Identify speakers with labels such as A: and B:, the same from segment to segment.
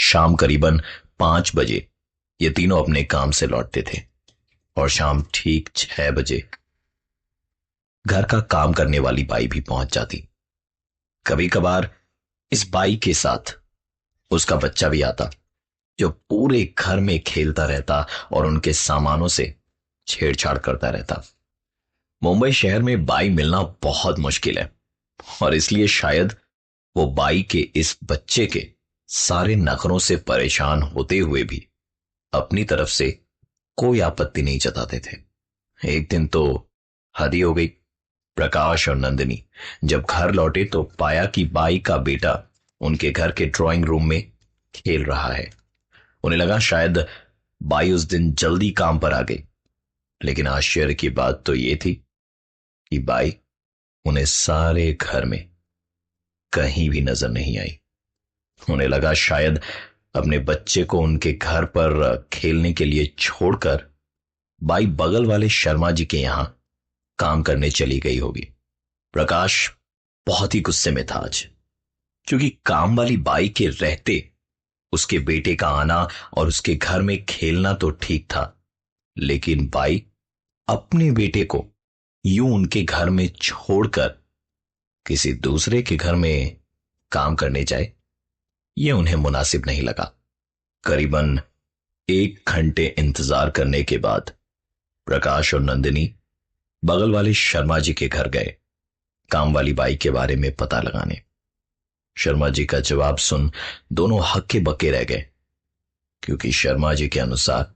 A: शाम करीबन 5 बजे ये तीनों अपने काम से लौटते थे और शाम ठीक 6 बजे घर का काम करने वाली बाई भी पहुंच जाती। कभी कभार इस बाई के साथ उसका बच्चा भी आता, जो पूरे घर में खेलता रहता और उनके सामानों से छेड़छाड़ करता रहता। मुंबई शहर में बाई मिलना बहुत मुश्किल है और इसलिए शायद वो बाई के इस बच्चे के सारे नखरों से परेशान होते हुए भी अपनी तरफ से कोई आपत्ति नहीं जताते थे। एक दिन तो हद ही हो गई। प्रकाश और नंदिनी जब घर लौटे तो पाया कि बाई का बेटा उनके घर के ड्राइंग रूम में खेल रहा है। उन्हें लगा शायद बाई उस दिन जल्दी काम पर आ गई, लेकिन आश्चर्य की बात तो यह थी कि बाई उन्हें सारे घर में कहीं भी नजर नहीं आई। उन्हें लगा शायद अपने बच्चे को उनके घर पर खेलने के लिए छोड़कर बाई बगल वाले शर्मा जी के यहां काम करने चली गई होगी। प्रकाश बहुत ही गुस्से में था आज, क्योंकि काम वाली बाई के रहते उसके बेटे का आना और उसके घर में खेलना तो ठीक था, लेकिन बाई अपने बेटे को यूं उनके घर में छोड़कर किसी दूसरे के घर में काम करने जाए, यह उन्हें मुनासिब नहीं लगा। करीबन 1 घंटे इंतजार करने के बाद प्रकाश और नंदिनी बगल वाले शर्मा जी के घर गए काम वाली बाई के बारे में पता लगाने। शर्मा जी का जवाब सुन दोनों हक्के बक्के रह गए, क्योंकि शर्मा जी के अनुसार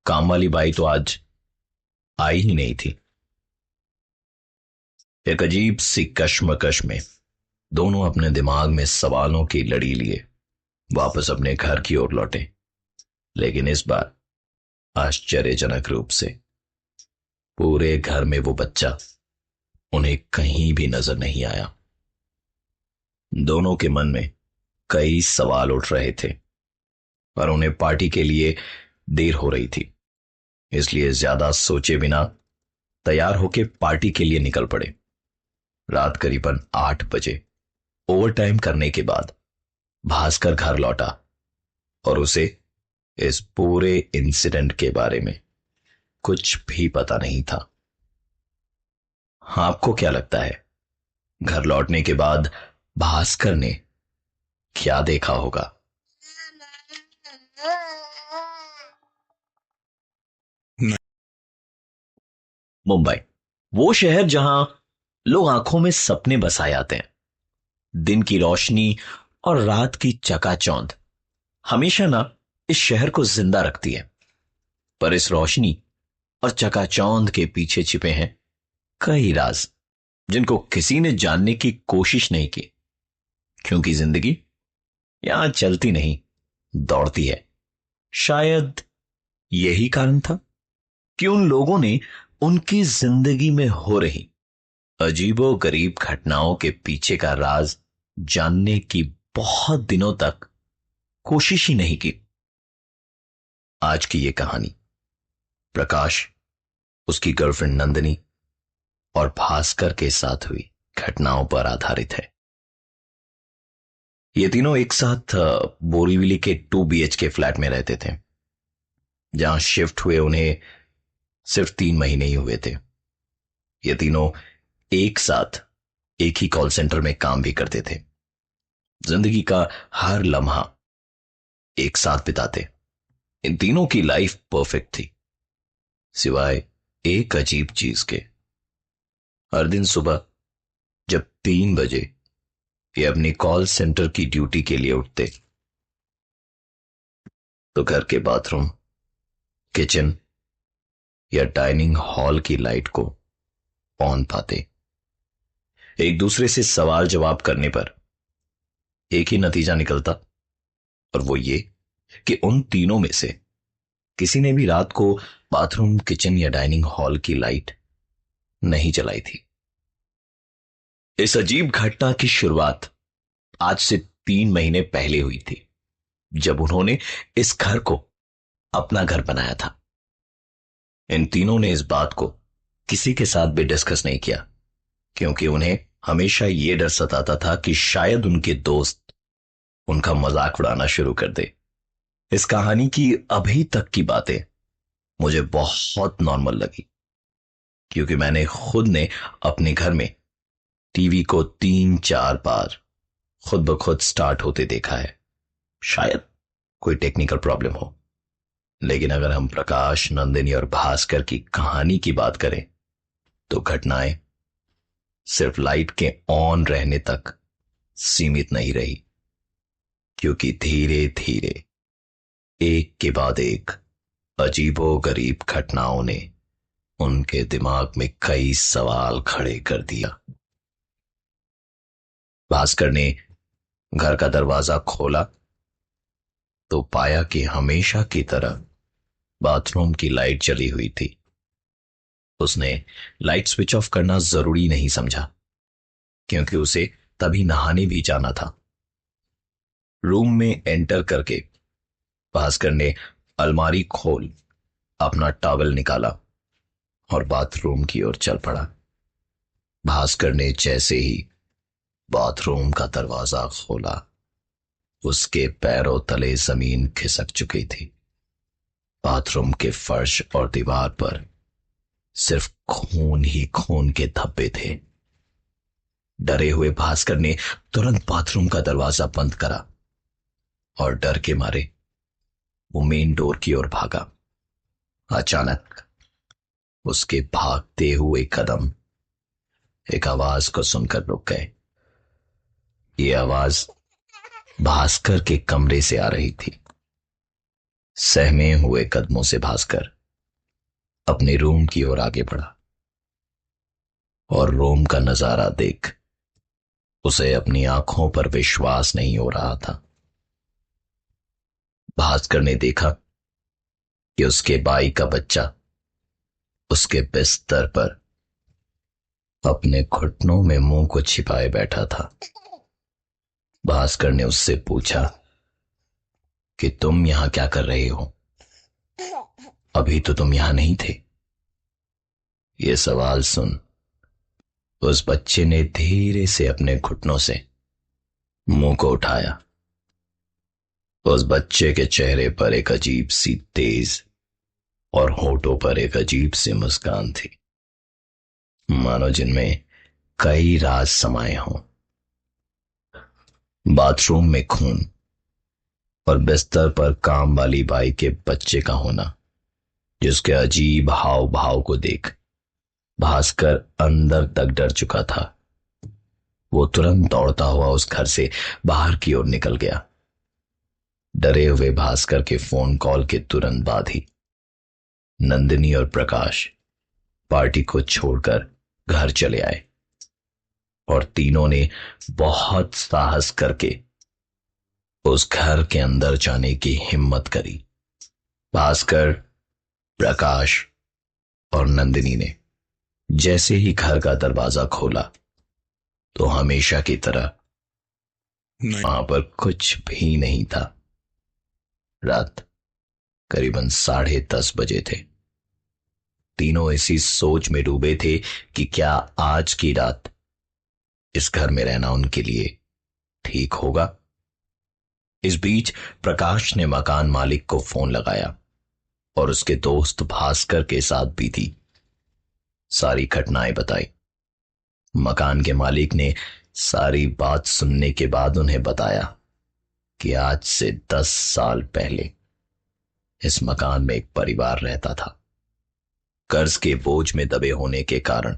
A: काम वाली बाई तो आज आई ही नहीं थी। एक अजीब सी कश्मकश में दोनों अपने दिमाग में सवालों की लड़ी लिए वापस अपने घर की ओर लौटे, लेकिन इस बार आश्चर्यजनक रूप से पूरे घर में वो बच्चा उन्हें कहीं भी नजर नहीं आया। दोनों के मन में कई सवाल उठ रहे थे और उन्हें पार्टी के लिए देर हो रही थी, इसलिए ज्यादा सोचे बिना तैयार होकर पार्टी के लिए निकल पड़े। रात करीबन 8 बजे ओवरटाइम करने के बाद भास्कर घर लौटा और उसे इस पूरे इंसिडेंट के बारे में कुछ भी पता नहीं था। आपको क्या लगता है, घर लौटने के बाद भास्कर ने क्या देखा होगा? मुंबई वो शहर जहां लोग आंखों में सपने बसाए आते हैं। दिन की रोशनी और रात की चकाचौंध हमेशा ना इस शहर को जिंदा रखती है, पर इस रोशनी और चकाचौंध के पीछे छिपे हैं कई राज, जिनको किसी ने जानने की कोशिश नहीं की, क्योंकि जिंदगी यहां चलती नहीं, दौड़ती है। शायद यही कारण था कि उन लोगों ने उनकी जिंदगी में हो रही अजीबो गरीब घटनाओं के पीछे का राज जानने की बहुत दिनों तक कोशिश ही नहीं की। आज की यह कहानी प्रकाश, उसकी गर्लफ्रेंड नंदिनी और भास्कर के साथ हुई घटनाओं पर आधारित है। ये तीनों एक साथ बोरीवली के 2 BHK फ्लैट में रहते थे, जहां शिफ्ट हुए उन्हें सिर्फ 3 महीने ही हुए थे। ये तीनों एक साथ एक ही कॉल सेंटर में काम भी करते थे। जिंदगी का हर लम्हा एक साथ बिताते। इन तीनों की लाइफ परफेक्ट थी, सिवाय एक अजीब चीज के। हर दिन सुबह जब 3 बजे ये अपनी कॉल सेंटर की ड्यूटी के लिए उठते, तो घर के बाथरूम, किचन या डाइनिंग हॉल की लाइट को ऑन पाते। एक दूसरे से सवाल जवाब करने पर एक ही नतीजा निकलता, और वो ये कि उन तीनों में से किसी ने भी रात को बाथरूम, किचन या डाइनिंग हॉल की लाइट नहीं जलाई थी। इस अजीब घटना की शुरुआत आज से 3 महीने पहले हुई थी, जब उन्होंने इस घर को अपना घर बनाया था। इन तीनों ने इस बात को किसी के साथ भी डिस्कस नहीं किया, क्योंकि उन्हें हमेशा यह डर सताता था कि शायद उनके दोस्त उनका मजाक उड़ाना शुरू कर दे। इस कहानी की अभी तक की बातें मुझे बहुत नॉर्मल लगी, क्योंकि मैंने खुद ने अपने घर में टीवी को 3-4 बार खुद ब खुद स्टार्ट होते देखा है। शायद कोई टेक्निकल प्रॉब्लम हो, लेकिन अगर हम प्रकाश, नंदिनी और भास्कर की कहानी की बात करें तो घटनाएं सिर्फ लाइट के ऑन रहने तक सीमित नहीं रही, क्योंकि धीरे धीरे एक के बाद एक अजीबो गरीब घटनाओं ने उनके दिमाग में कई सवाल खड़े कर दिया। भास्कर ने घर का दरवाजा खोला तो पाया कि हमेशा की तरह बाथरूम की लाइट जली हुई थी। उसने लाइट स्विच ऑफ करना जरूरी नहीं समझा, क्योंकि उसे तभी नहाने भी जाना था। रूम में एंटर करके भास्कर ने अलमारी खोल अपना टॉवल निकाला और बाथरूम की ओर चल पड़ा। भास्कर ने जैसे ही बाथरूम का दरवाजा खोला, उसके पैरों तले जमीन खिसक चुकी थी। बाथरूम के फर्श और दीवार पर सिर्फ खून ही खून के धब्बे थे। डरे हुए भास्कर ने तुरंत बाथरूम का दरवाजा बंद करा और डर के मारे वो मेन डोर की ओर भागा। अचानक उसके भागते हुए कदम एक आवाज को सुनकर रुक गए। ये आवाज भास्कर के कमरे से आ रही थी। सहमे हुए कदमों से भास्कर अपने रूम की ओर आगे बढ़ा और रूम का नजारा देख उसे अपनी आंखों पर विश्वास नहीं हो रहा था। भास्कर ने देखा कि उसके भाई का बच्चा उसके बिस्तर पर अपने घुटनों में मुंह को छिपाए बैठा था। भास्कर ने उससे पूछा कि तुम यहां क्या कर रहे हो? अभी तो तुम यहां नहीं थे। यह सवाल सुन उस बच्चे ने धीरे से अपने घुटनों से मुंह को उठाया। उस बच्चे के चेहरे पर एक अजीब सी तेज और होठों पर एक अजीब सी मुस्कान थी, मानो जिनमें कई राज समाये हों। बाथरूम में खून और बिस्तर पर काम वाली बाई के बच्चे का होना, जिसके अजीब हाव भाव को देख भास्कर अंदर तक डर चुका था। वो तुरंत दौड़ता हुआ उस घर से बाहर की ओर निकल गया। डरे हुए भास्कर के फोन कॉल के तुरंत बाद ही नंदिनी और प्रकाश पार्टी को छोड़कर घर चले आए और तीनों ने बहुत साहस करके उस घर के अंदर जाने की हिम्मत करी। भास्कर, प्रकाश और नंदिनी ने जैसे ही घर का दरवाजा खोला तो हमेशा की तरह वहां पर कुछ भी नहीं था। रात करीबन 10:30 बजे थे। तीनों इसी सोच में डूबे थे कि क्या आज की रात इस घर में रहना उनके लिए ठीक होगा। इस बीच प्रकाश ने मकान मालिक को फोन लगाया और उसके दोस्त भास्कर के साथ बीती सारी घटनाएं बताई। मकान के मालिक ने सारी बात सुनने के बाद उन्हें बताया कि आज से 10 साल पहले इस मकान में एक परिवार रहता था। कर्ज के बोझ में दबे होने के कारण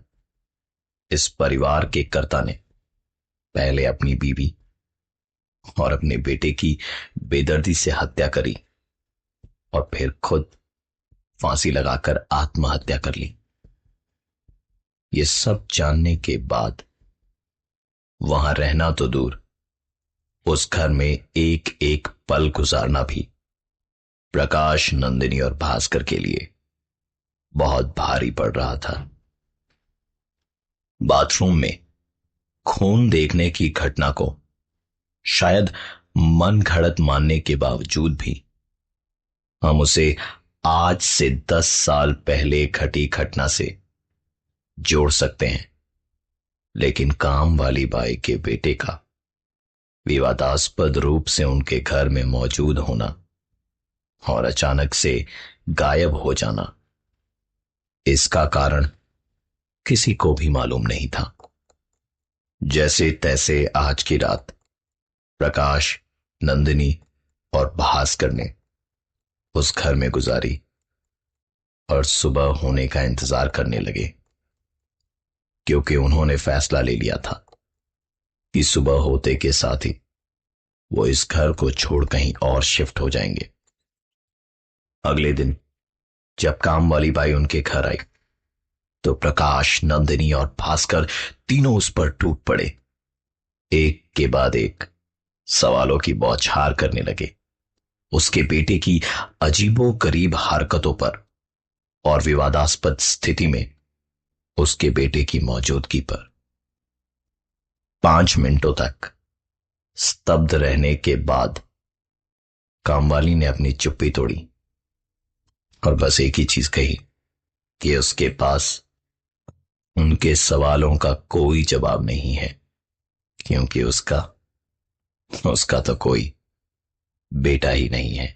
A: इस परिवार के कर्ता ने पहले अपनी बीवी और अपने बेटे की बेदर्दी से हत्या करी और फिर खुद फांसी लगाकर आत्महत्या कर ली। ये सब जानने के बाद वहां रहना तो दूर, उस घर में एक एक पल गुजारना भी प्रकाश, नंदिनी और भास्कर के लिए बहुत भारी पड़ रहा था। बाथरूम में खून देखने की घटना को शायद मन घड़त मानने के बावजूद भी हम उसे आज से 10 साल पहले घटी घटना से जोड़ सकते हैं, लेकिन काम वाली बाई के बेटे का विवादास्पद रूप से उनके घर में मौजूद होना और अचानक से गायब हो जाना, इसका कारण किसी को भी मालूम नहीं था। जैसे तैसे आज की रात प्रकाश, नंदिनी और भास्कर ने उस घर में गुजारी और सुबह होने का इंतजार करने लगे, क्योंकि उन्होंने फैसला ले लिया था कि सुबह होते के साथ ही वो इस घर को छोड़ कहीं और शिफ्ट हो जाएंगे। अगले दिन जब काम वाली बाई उनके घर आई तो प्रकाश, नंदिनी और भास्कर तीनों उस पर टूट पड़े। एक के बाद एक सवालों की बौछार करने लगे, उसके बेटे की अजीबोगरीब हरकतों पर और विवादास्पद स्थिति में उसके बेटे की मौजूदगी पर। 5 मिनटों तक स्तब्ध रहने के बाद कामवाली ने अपनी चुप्पी तोड़ी और बस एक ही चीज कही कि उसके पास उनके सवालों का कोई जवाब नहीं है, क्योंकि उसका उसका तो कोई बेटा ही नहीं है।